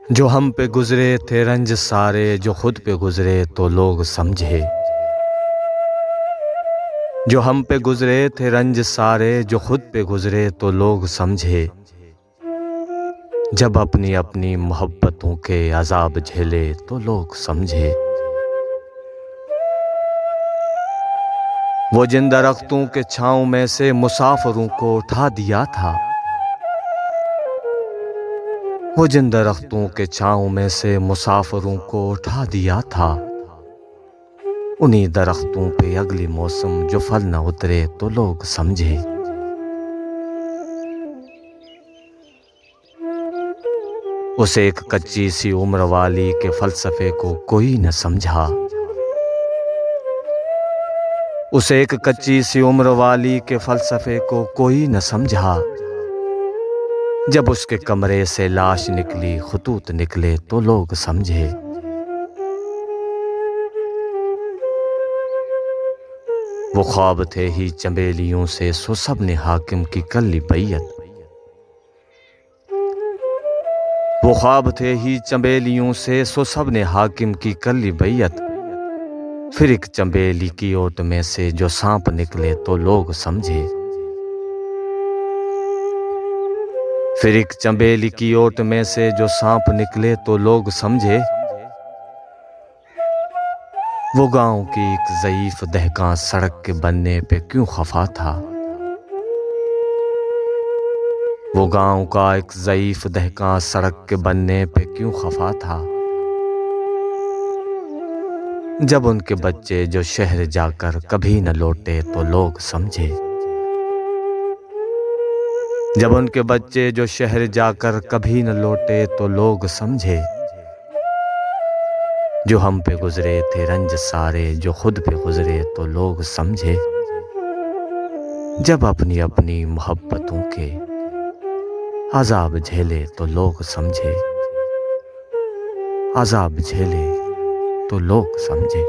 जो हम पे गुजरे थे रंज सारे, जो खुद पे गुजरे तो लोग समझे। जो हम पे गुजरे थे रंज सारे, जो खुद पे गुजरे तो लोग समझे। जब अपनी अपनी मोहब्बतों के अजाब झेले तो लोग समझे। वो जिन दरख्तों के छाँव में से मुसाफिरों को उठा दिया था, वो जिन दरख्तों के छाँव में से मुसाफिरों को उठा दिया था, उन्हीं दरख्तों पे अगली मौसम जो फल न उतरे तो लोग समझे। उस एक कच्ची सी उम्र वाली के फलसफे को कोई न समझा। उस एक कच्ची सी उम्र वाली के फलसफे को कोई न समझा। जब उसके कमरे से लाश निकली, खतूत निकले तो लोग समझे। वो ख्वाब थे ही चंबेलियों से, सो सब ने हाकिम की कर ली बैयत। वो ख्वाब थे ही चंबेलियों से, सो सब ने हाकिम की कर ली बैयत। फिर एक चंबेली की ओट में से जो सांप निकले तो लोग समझे। फिर एक चंबेली की ओट में से जो सांप निकले तो लोग समझे। वो गांव की एक ज़ईफ दहकां सड़क के बनने पे क्यों खफा था। वो गांव का एक ज़ईफ दहकां सड़क के बनने पे क्यों खफा था। जब उनके बच्चे जो शहर जाकर कभी न लौटे तो लोग समझे। जब उनके बच्चे जो शहर जाकर कभी न लौटे तो लोग समझे। जो हम पे गुजरे थे रंज सारे, जो खुद पे गुजरे तो लोग समझे। जब अपनी अपनी मोहब्बतों के अजाब झेले तो लोग समझे। अजाब झेले तो लोग समझे।